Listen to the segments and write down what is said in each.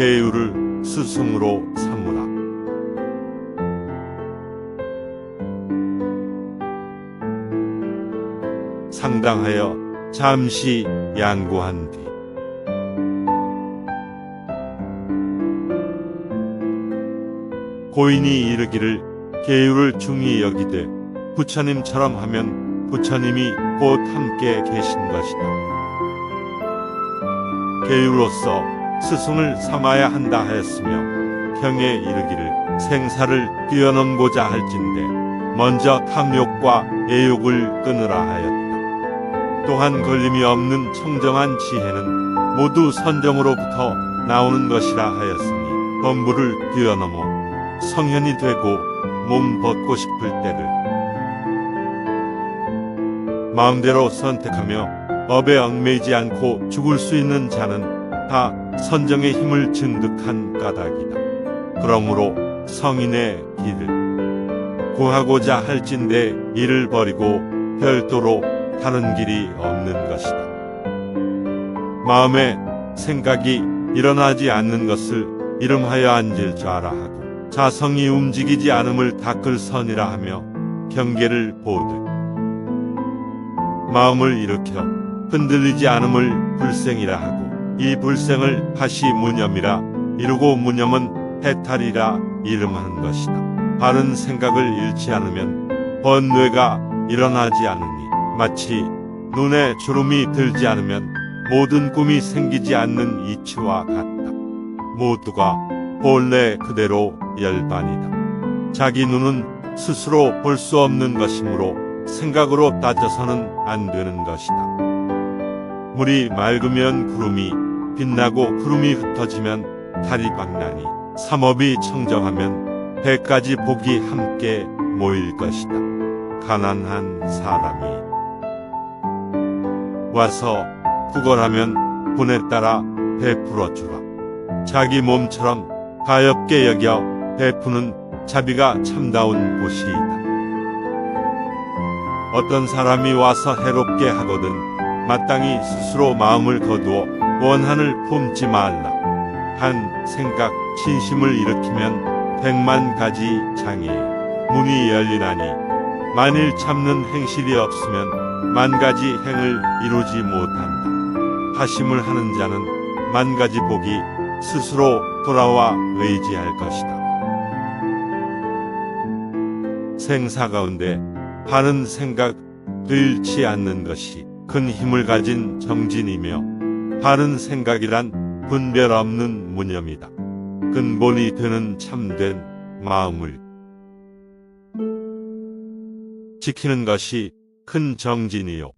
계율을 스승으로 삼으라. 상당하여 잠시 양구한 뒤 고인이 이르기를 계율을 중히 여기되 부처님처럼 하면 부처님이 곧 함께 계신 것이다. 계율로서 스승을 삼아야 한다 하였으며 경에 이르기를 생사를 뛰어넘고자 할진대 먼저 탐욕과 애욕을 끊으라 하였다. 또한 걸림이 없는 청정한 지혜는 모두 선정으로부터 나오는 것이라 하였으니 범부를 뛰어넘어 성현이 되고 몸 벗고 싶을 때를 마음대로 선택하며 업에 얽매이지 않고 죽을 수 있는 자는 다 선정의 힘을 증득한 까닭이다. 그러므로 성인의 길을 구하고자 할진대 이를 버리고 별도로 다른 길이 없는 것이다. 마음에 생각이 일어나지 않는 것을 이름하여 앉을 자라 하고 자성이 움직이지 않음을 닦을 선이라 하며 경계를 보되 마음을 일으켜 흔들리지 않음을 불생이라 하고 이 불생을 하시무념이라 이루고 무념은 해탈이라 이름하는 것이다. 바른 생각을 잃지 않으면 번뇌가 일어나지 않으니 마치 눈에 주름이 들지 않으면 모든 꿈이 생기지 않는 이치와 같다. 모두가 본래 그대로 열반이다. 자기 눈은 스스로 볼 수 없는 것이므로 생각으로 따져서는 안 되는 것이다. 물이 맑으면 구름이 빛나고 구름이 흩어지면 달이 광나니 삼업이 청정하면 100가지 복이 함께 모일 것이다. 가난한 사람이 와서 구걸하면 분에 따라 베풀어 주라. 자기 몸처럼 가엾게 여겨 베푸는 자비가 참다운 곳이다. 어떤 사람이 와서 해롭게 하거든 마땅히 스스로 마음을 거두어 원한을 품지 말라. 한 생각 진심을 일으키면 100만 가지 장애의 문이 열리나니 만일 참는 행실이 없으면 만 가지 행을 이루지 못한다. 파심을 하는 자는 만 가지 복이 스스로 돌아와 의지할 것이다. 생사 가운데 바른 생각 잃지 않는 것이 큰 힘을 가진 정진이며 바른 생각이란 분별 없는 무념이다. 근본이 되는 참된 마음을 지키는 것이 큰 정진이요.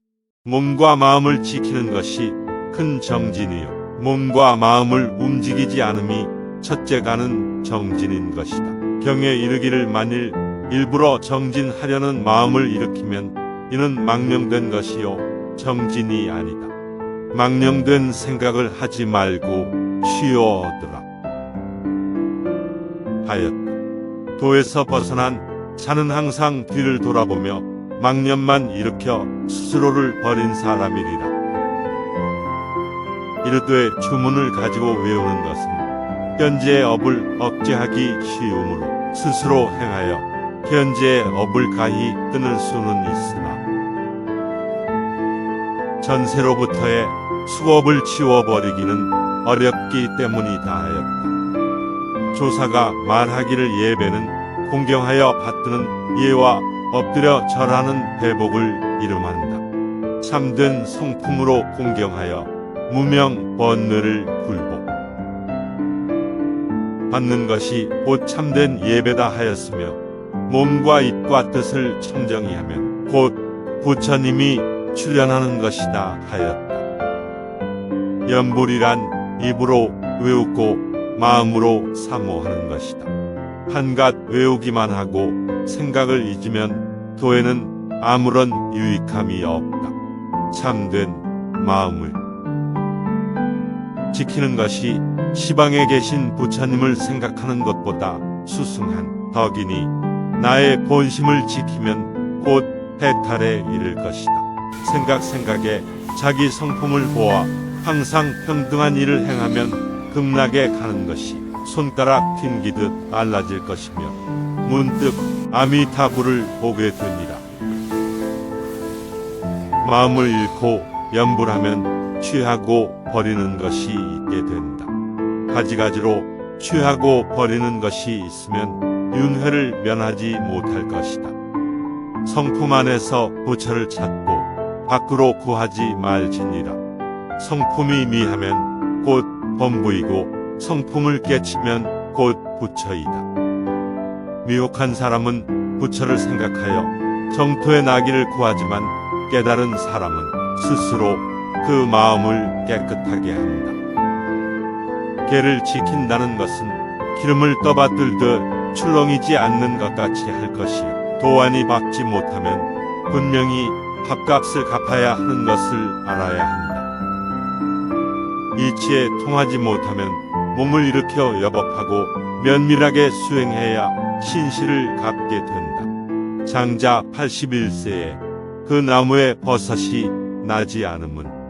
몸과 마음을 지키는 것이 큰 정진이요. 몸과 마음을 움직이지 않음이 첫째가는 정진인 것이다. 경에 이르기를 만일 일부러 정진하려는 마음을 일으키면 이는 망령된 것이요 정진이 아니다. 망령된 생각을 하지 말고 쉬어오더라 하였다. 도에서 벗어난 자는 항상 뒤를 돌아보며 망념만 일으켜 스스로를 버린 사람이리라. 이르되 주문을 가지고 외우는 것은 현재의 업을 억제하기 쉬우므로 스스로 행하여 현재의 업을 가히 끊을 수는 있으나 전세로부터의 수업을 지워버리기는 어렵기 때문이다 하였다. 조사가 말하기를 예배는 공경하여 받드는 예와 엎드려 절하는 대복을 이름한다. 참된 성품으로 공경하여 무명 번뇌를 굴복 받는 것이 곧 참된 예배다 하였으며 몸과 입과 뜻을 청정히 하면 곧 부처님이 출현하는 것이다 하였다. 염불이란 입으로 외우고 마음으로 사모하는 것이다. 한갓 외우기만 하고 생각을 잊으면 도에는 아무런 유익함이 없다. 참된 마음을 지키는 것이 시방에 계신 부처님을 생각하는 것보다 수승한 덕이니 나의 본심을 지키면 곧 해탈에 이를 것이다. 생각에 자기 성품을 보아 항상 평등한 일을 행하면 급락에 가는 것이 손가락 튕기듯 빨라질 것이며 문득 아미타불을 보게 되니라. 마음을 잃고 염불하면 취하고 버리는 것이 있게 된다. 가지가지로 취하고 버리는 것이 있으면 윤회를 면하지 못할 것이다. 성품 안에서 부처를 찾고 밖으로 구하지 말지니라. 성품이 미하면 곧 범부이고 성품을 깨치면 곧 부처이다. 미혹한 사람은 부처를 생각하여 정토에 나기를 구하지만 깨달은 사람은 스스로 그 마음을 깨끗하게 한다. 계를 지킨다는 것은 기름을 떠받들듯 출렁이지 않는 것 같이 할 것이요, 도안이 박지 못하면 분명히 밥값을 갚아야 하는 것을 알아야 한다. 이치에 통하지 못하면 몸을 일으켜 여법하고 면밀하게 수행해야 신실을 갚게 된다. 장자 81세에 그 나무에 버섯이 나지 않음은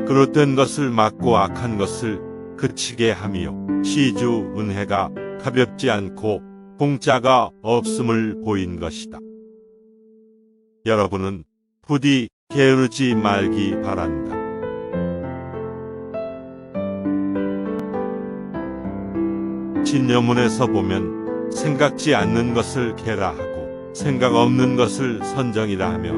그릇된 것을 막고 악한 것을 그치게 하며 시주 은혜가 가볍지 않고 공짜가 없음을 보인 것이다. 여러분은 부디 게으르지 말기 바란다. 진여문에서 보면 생각지 않는 것을 계라 하고 생각 없는 것을 선정이라 하며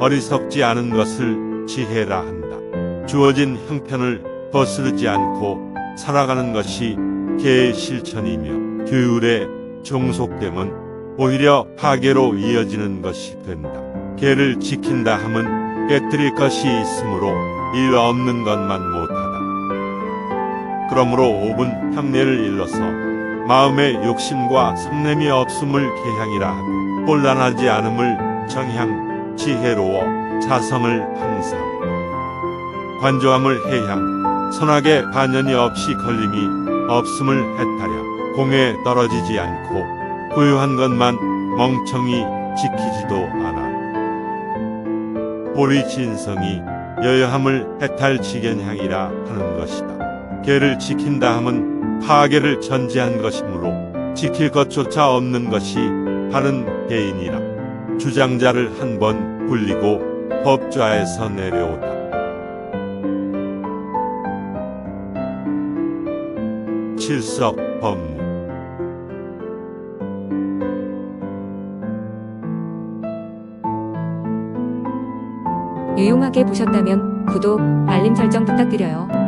어리석지 않은 것을 지혜라 한다. 주어진 형편을 거스르지 않고 살아가는 것이 계의 실천이며 규율에 종속됨은 오히려 파괴로 이어지는 것이 된다. 계를 지킨다 함은 깨뜨릴 것이 있으므로 일 없는 것만 못하다. 그러므로 5분 향례를 일러서 마음의 욕심과 성냄이 없음을 계향이라 하고 혼란하지 않음을 정향, 지혜로워 자성을 항상, 관조함을 해향, 선악에 반연이 없이 걸림이 없음을 해타랴. 공에 떨어지지 않고 고유한 것만 멍청이 지키지도 않아. 보리 진성이 여여함을 해탈지견향이라 하는 것이다. 계를 지킨다 함은 파괴를 전제한 것이므로 지킬 것조차 없는 것이 바른 계인이라. 주장자를 한 번 굴리고 법좌에서 내려오다. 칠석 법무. 유용하게 보셨다면 구독, 알림 설정 부탁드려요.